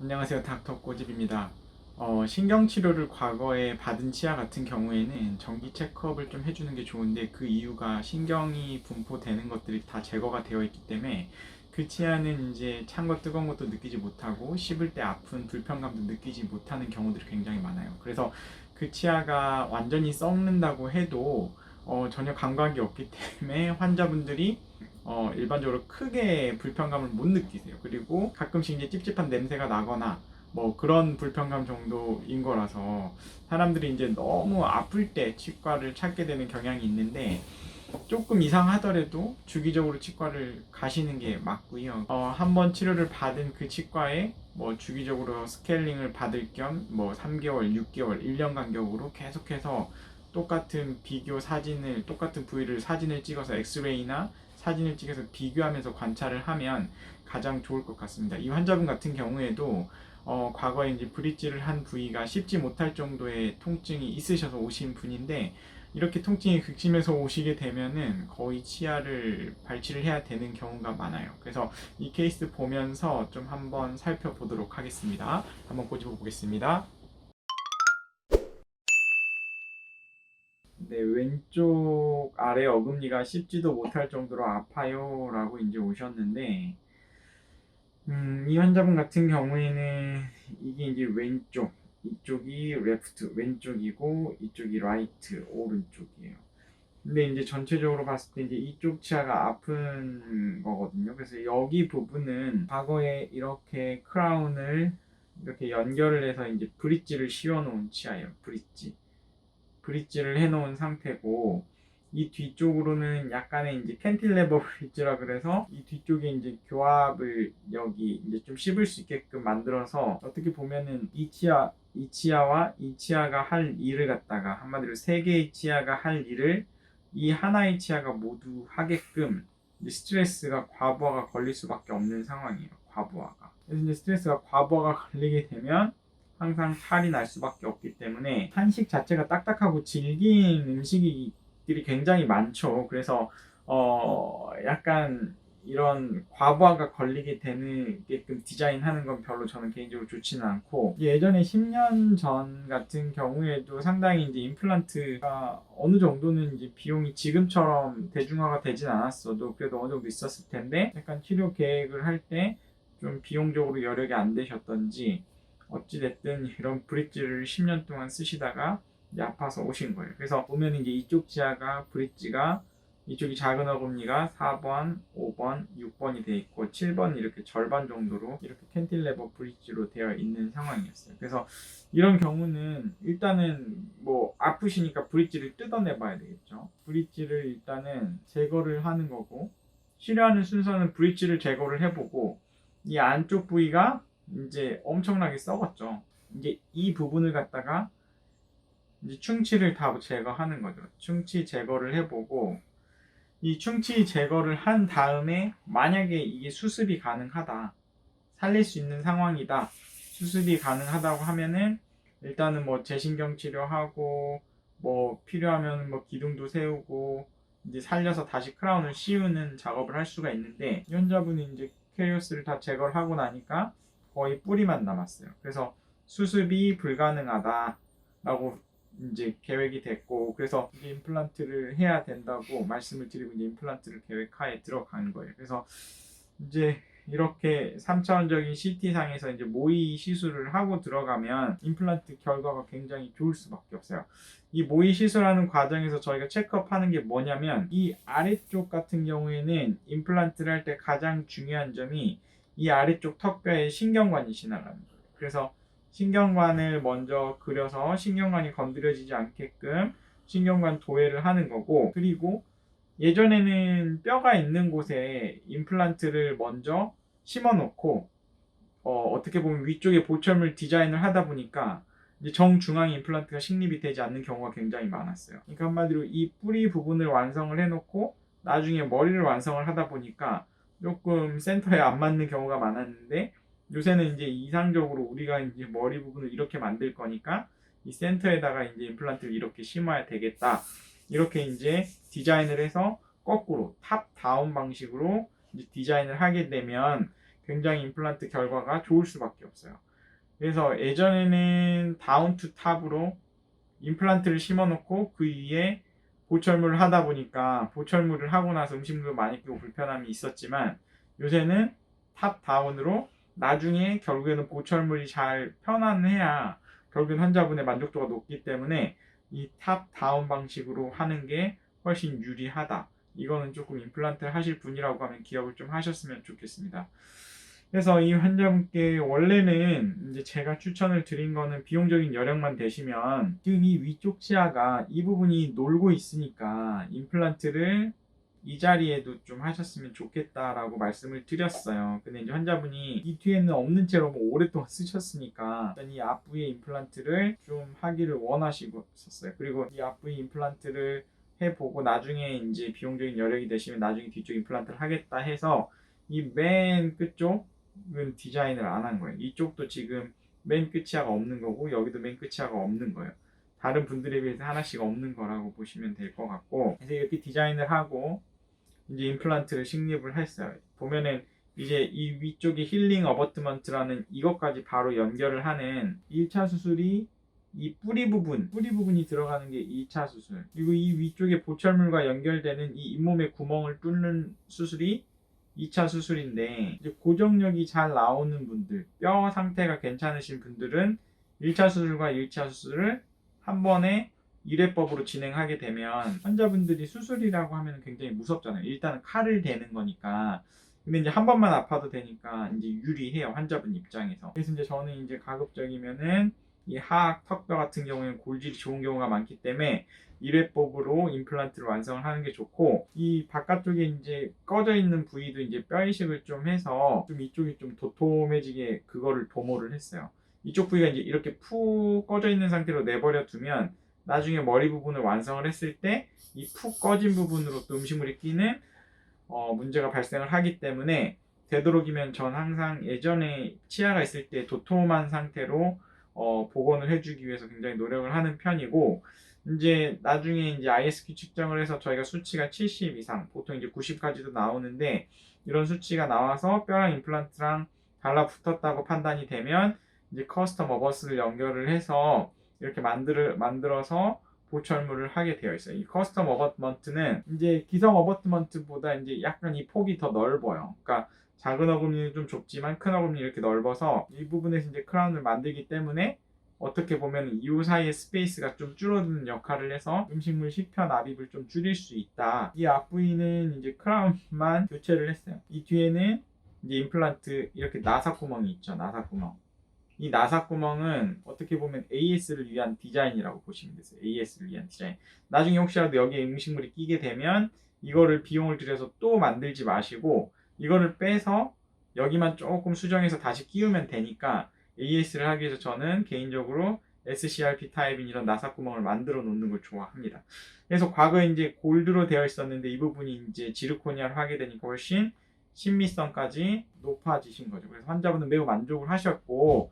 안녕하세요. 닥터 꼬집입니다. 신경치료를 과거에 받은 치아 같은 경우에는 정기 체크업을 좀 해주는 게 좋은데, 그 이유가 신경이 분포되는 것들이 다 제거가 되어 있기 때문에 그 치아는 이제 찬 거 뜨거운 것도 느끼지 못하고 씹을 때 아픈 불편감도 느끼지 못하는 경우들이 굉장히 많아요. 그래서 그 치아가 완전히 썩는다고 해도 전혀 감각이 없기 때문에 환자분들이 일반적으로 크게 불편감을 못 느끼세요. 그리고 가끔씩 이제 찝찝한 냄새가 나거나 뭐 그런 불편감 정도인 거라서 사람들이 이제 너무 아플 때 치과를 찾게 되는 경향이 있는데, 조금 이상하더라도 주기적으로 치과를 가시는 게 맞고요. 한번 치료를 받은 그 치과에 뭐 주기적으로 스케일링을 받을 겸 뭐 3개월, 6개월, 1년 간격으로 계속해서 똑같은 부위를 사진을 찍어서 엑스레이나 사진을 찍어서 비교하면서 관찰을 하면 가장 좋을 것 같습니다. 이 환자분 같은 경우에도 과거에 이제 브릿지를 한 부위가 씹지 못할 정도의 통증이 있으셔서 오신 분인데, 이렇게 통증이 극심해서 오시게 되면은 거의 치아를 발치를 해야 되는 경우가 많아요. 그래서 이 케이스 보면서 좀 한번 살펴보도록 하겠습니다. 한번 꼬집어 보겠습니다. 네, 왼쪽 아래 어금니가 씹지도 못할 정도로 아파요 라고 이제 오셨는데, 이 환자분 같은 경우에는 이게 이제 왼쪽, 이쪽이 레프트, 왼쪽이고 이쪽이 라이트, 오른쪽이에요. 근데 이제 전체적으로 봤을 때 이제 이쪽 치아가 아픈 거거든요. 그래서 여기 부분은 과거에 이렇게 크라운을 이렇게 연결을 해서 이제 브릿지를 씌워 놓은 치아예요. 브릿지를 해 놓은 상태고, 이 뒤쪽으로는 약간의 이제 캔틸레버 브릿지라 그래서 이 뒤쪽에 이제 교합을 여기 이제 좀 씹을 수 있게끔 만들어서, 어떻게 보면은 이 치아와 이 치아가 할 일을 갖다가 한마디로 세 개의 치아가 할 일을 이 하나의 치아가 모두 하게끔 이제 스트레스가 과부하가 걸릴 수밖에 없는 상황이에요. 과부하가. 그래서 이제 스트레스가 과부하가 걸리게 되면 항상 탈이 날 수밖에 없기 때문에, 한식 자체가 딱딱하고 질긴 음식들이 굉장히 많죠. 그래서 약간 이런 과부하가 걸리게 되게끔 디자인하는 건 별로 저는 개인적으로 좋지는 않고, 예전에 10년 전 같은 경우에도 상당히 이제 임플란트가 어느 정도는 이제 비용이 지금처럼 대중화가 되진 않았어도 그래도 어느 정도 있었을 텐데, 약간 치료 계획을 할 때 좀 비용적으로 여력이 안 되셨던지 어찌됐든 이런 브릿지를 10년 동안 쓰시다가 이제 아파서 오신 거예요. 그래서 보면 이제 이쪽 치아가 브릿지가, 이쪽이 작은 어금니가 4번, 5번, 6번이 되어 있고 7번 이렇게 절반 정도로 이렇게 캔틸레버 브릿지로 되어 있는 상황이었어요. 그래서 이런 경우는 일단은 뭐 아프시니까 브릿지를 뜯어내 봐야 되겠죠. 브릿지를 일단은 제거를 하는 거고, 치료하는 순서는 브릿지를 제거를 해보고, 이 안쪽 부위가 이제 엄청나게 썩었죠. 이제 이 부분을 갖다가 이제 충치를 다 제거하는 거죠. 충치 제거를 해보고, 이 충치 제거를 한 다음에 만약에 이게 수습이 가능하다, 살릴 수 있는 상황이다, 수습이 가능하다고 하면은 일단은 뭐 재신경 치료하고 뭐 필요하면 뭐 기둥도 세우고 이제 살려서 다시 크라운을 씌우는 작업을 할 수가 있는데, 이 환자분이 이제 캐리어스를 다 제거를 하고 나니까 거의 뿌리만 남았어요. 그래서 수습이 불가능하다라고 이제 계획이 됐고, 그래서 이제 임플란트를 해야 된다고 말씀을 드리고 이제 임플란트를 계획하에 들어간 거예요. 그래서 이제 이렇게 3차원적인 CT상에서 이제 모의 시술을 하고 들어가면 임플란트 결과가 굉장히 좋을 수밖에 없어요. 이 모의 시술하는 과정에서 저희가 체크업하는 게 뭐냐면, 이 아래쪽 같은 경우에는 임플란트를 할 때 가장 중요한 점이 이 아래쪽 턱뼈에 신경관이 지나가는 거예요. 그래서 신경관을 먼저 그려서 신경관이 건드려지지 않게끔 신경관 도해를 하는 거고, 그리고 예전에는 뼈가 있는 곳에 임플란트를 먼저 심어 놓고 어떻게 보면 위쪽에 보철물 디자인을 하다 보니까 이제 정중앙에 임플란트가 식립이 되지 않는 경우가 굉장히 많았어요. 그러니까 한마디로 이 뿌리 부분을 완성을 해놓고 나중에 머리를 완성을 하다 보니까 조금 센터에 안 맞는 경우가 많았는데, 요새는 이제 이상적으로 우리가 이제 머리 부분을 이렇게 만들 거니까 이 센터에다가 이제 임플란트를 이렇게 심어야 되겠다, 이렇게 이제 디자인을 해서 거꾸로 탑 다운 방식으로 이제 디자인을 하게 되면 굉장히 임플란트 결과가 좋을 수밖에 없어요. 그래서 예전에는 다운 투 탑으로 임플란트를 심어놓고 그 위에 보철물을 하다 보니까 보철물을 하고 나서 음식물도 많이 끼고 불편함이 있었지만 요새는 탑 다운으로 나중에 결국에는 보철물이 잘 편안해야 결국엔 환자분의 만족도가 높기 때문에 이 탑 다운 방식으로 하는 게 훨씬 유리하다. 이거는 조금 임플란트를 하실 분이라고 하면 기억을 좀 하셨으면 좋겠습니다. 그래서 이 환자분께 원래는 이제 제가 추천을 드린 거는 비용적인 여력만 되시면 지금 이 위쪽 치아가 이 부분이 놀고 있으니까 임플란트를 이 자리에도 좀 하셨으면 좋겠다라고 말씀을 드렸어요. 근데 이제 환자분이 이 뒤에는 없는 채로 뭐 오랫동안 쓰셨으니까 일단 이 앞부위 임플란트를 좀 하기를 원하시고 있었어요. 그리고 이 앞부위 임플란트를 해보고 나중에 이제 비용적인 여력이 되시면 나중에 뒤쪽 임플란트를 하겠다 해서 이 맨 끝쪽은 디자인을 안 한 거예요. 이쪽도 지금 맨 끝치아가 없는 거고 여기도 맨 끝치아가 없는 거예요. 다른 분들에 비해서 하나씩 없는 거라고 보시면 될 것 같고, 그래서 이렇게 디자인을 하고 이제 임플란트를 식립을 했어요. 보면은 이제 이 위쪽에 힐링 어버트먼트라는 이것까지 바로 연결을 하는 1차 수술이 이 뿌리 부분이 들어가는 게 2차 수술. 그리고 이 위쪽에 보철물과 연결되는 이 잇몸의 구멍을 뚫는 수술이 2차 수술인데, 이제 고정력이 잘 나오는 분들, 뼈 상태가 괜찮으신 분들은 1차 수술과 2차 수술을 한 번에 1회법으로 진행하게 되면 환자분들이 수술이라고 하면 굉장히 무섭잖아요. 일단은 칼을 대는 거니까. 근데 이제 한 번만 아파도 되니까 이제 유리해요, 환자분 입장에서. 그래서 이제 저는 이제 가급적이면은 이 하악 턱뼈 같은 경우에는 골질이 좋은 경우가 많기 때문에 1회법으로 임플란트를 완성을 하는 게 좋고, 이 바깥쪽에 이제 꺼져 있는 부위도 이제 뼈 이식을 좀 해서 좀 이쪽이 좀 도톰해지게 그거를 도모를 했어요. 이쪽 부위가 이제 이렇게 푹 꺼져 있는 상태로 내버려 두면 나중에 머리 부분을 완성을 했을 때 이 푹 꺼진 부분으로 또 음식물이 끼는 문제가 발생을 하기 때문에 되도록이면 전 항상 예전에 치아가 있을 때 도톰한 상태로 복원을 해주기 위해서 굉장히 노력을 하는 편이고, 이제 나중에 이제 ISQ 측정을 해서 저희가 수치가 70 이상, 보통 이제 90까지도 나오는데 이런 수치가 나와서 뼈랑 임플란트랑 달라붙었다고 판단이 되면 이제 커스텀 어버스를 연결을 해서 이렇게 만들어서 보철물을 하게 되어 있어요. 이 커스텀 어버트먼트는 이제 기성 어버트먼트보다 이제 약간 이 폭이 더 넓어요. 그러니까 작은 어금니는 좀 좁지만 큰 어금니 이렇게 넓어서 이 부분에서 이제 크라운을 만들기 때문에 어떻게 보면 이후 사이의 스페이스가 좀 줄어드는 역할을 해서 음식물 식편 납입을 좀 줄일 수 있다. 이 앞부위는 이제 크라운만 교체를 했어요. 이 뒤에는 이제 임플란트 이렇게 나사구멍이 있죠. 나사구멍. 이 나사구멍은 어떻게 보면 AS를 위한 디자인이라고 보시면 되세요. AS를 위한 디자인. 나중에 혹시라도 여기에 음식물이 끼게 되면 이거를 비용을 들여서 또 만들지 마시고 이거를 빼서 여기만 조금 수정해서 다시 끼우면 되니까 AS를 하기 위해서 저는 개인적으로 SCRP 타입인 이런 나사구멍을 만들어 놓는 걸 좋아합니다. 그래서 과거에 이제 골드로 되어 있었는데 이 부분이 이제 지르코니아로 하게 되니까 훨씬 신미성까지 높아지신 거죠. 그래서 환자분은 매우 만족을 하셨고,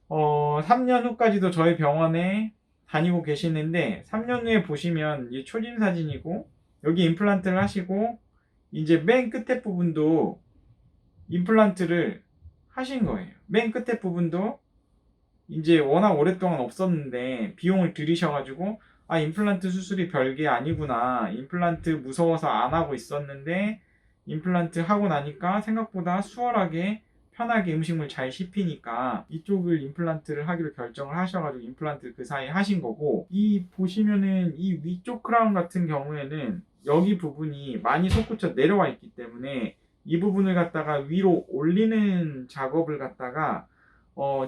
3년 후까지도 저희 병원에 다니고 계시는데 3년 후에 보시면 이 초진 사진이고 여기 임플란트를 하시고 이제 맨 끝에 부분도 임플란트를 하신 거예요. 맨 끝에 부분도 이제 워낙 오랫동안 없었는데 비용을 들이셔가지고 임플란트 수술이 별게 아니구나. 임플란트 무서워서 안 하고 있었는데 임플란트 하고 나니까 생각보다 수월하게 편하게 음식물 잘 씹히니까 이쪽을 임플란트를 하기로 결정을 하셔가지고 임플란트를 그 사이에 하신 거고, 이 보시면은 이 위쪽 크라운 같은 경우에는 여기 부분이 많이 솟구쳐 내려와 있기 때문에 이 부분을 갖다가 위로 올리는 작업을 갖다가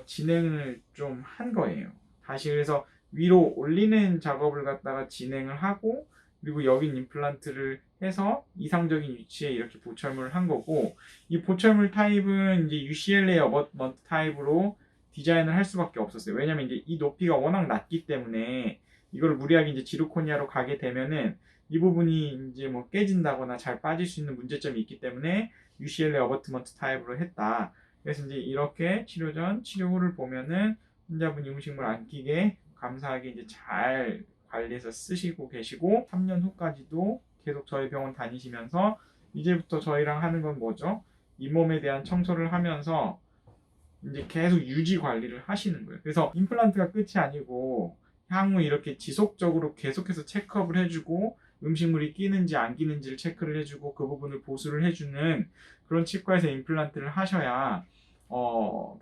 진행을 좀 한 거예요. 다시 그래서 위로 올리는 작업을 갖다가 진행을 하고, 그리고 여긴 임플란트를 해서 이상적인 위치에 이렇게 보철물을 한 거고, 이 보철물 타입은 이제 UCLA 어버트먼트 타입으로 디자인을 할 수밖에 없었어요. 왜냐면 이제 이 높이가 워낙 낮기 때문에 이걸 무리하게 이제 지르코니아로 가게 되면은 이 부분이 이제 뭐 깨진다거나 잘 빠질 수 있는 문제점이 있기 때문에 UCLA 어버트먼트 타입으로 했다. 그래서 이제 이렇게 치료 전, 치료 후를 보면은 환자분이 음식물 안 끼게 감사하게 이제 잘 관리해서 쓰시고 계시고, 3년 후까지도 계속 저희 병원 다니시면서 이제부터 저희랑 하는 건 뭐죠? 잇몸에 대한 청소를 하면서 이제 계속 유지 관리를 하시는 거예요. 그래서 임플란트가 끝이 아니고 향후 이렇게 지속적으로 계속해서 체크업을 해주고 음식물이 끼는지 안 끼는지를 체크를 해주고 그 부분을 보수를 해주는 그런 치과에서 임플란트를 하셔야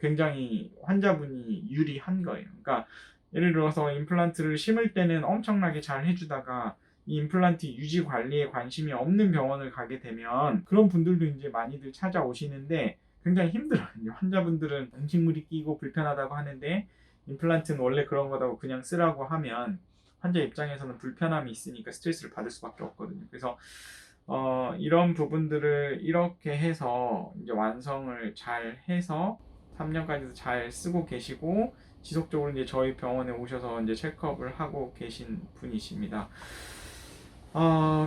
굉장히 환자분이 유리한 거예요. 그러니까 예를 들어서 임플란트를 심을 때는 엄청나게 잘 해주다가 이 임플란트 유지 관리에 관심이 없는 병원을 가게 되면 그런 분들도 이제 많이들 찾아오시는데 굉장히 힘들어요. 이제 환자분들은 음식물이 끼고 불편하다고 하는데 임플란트는 원래 그런 거다고 그냥 쓰라고 하면 환자 입장에서는 불편함이 있으니까 스트레스를 받을 수밖에 없거든요. 그래서 이런 부분들을 이렇게 해서 이제 완성을 잘 해서 3년까지도 잘 쓰고 계시고 지속적으로 이제 저희 병원에 오셔서 이제 체크업을 하고 계신 분이십니다.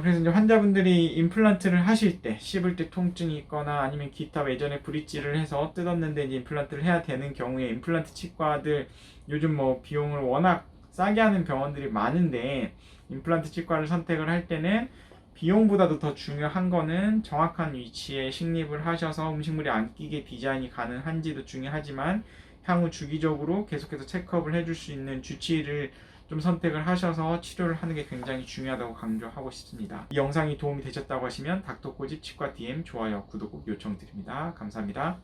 그래서 이제 환자분들이 임플란트를 하실 때 씹을 때 통증이 있거나 아니면 기타 예전에 브릿지를 해서 뜯었는데 이제 임플란트를 해야 되는 경우에 임플란트 치과들 요즘 뭐 비용을 워낙 싸게 하는 병원들이 많은데 임플란트 치과를 선택을 할 때는 비용보다도 더 중요한 거는 정확한 위치에 식립을 하셔서 음식물이 안 끼게 디자인이 가능한지도 중요하지만 향후 주기적으로 계속해서 체크업을 해줄 수 있는 주치의를 좀 선택을 하셔서 치료를 하는 게 굉장히 중요하다고 강조하고 싶습니다. 이 영상이 도움이 되셨다고 하시면 닥터코집 치과 DM 좋아요, 구독 꼭 요청드립니다. 감사합니다.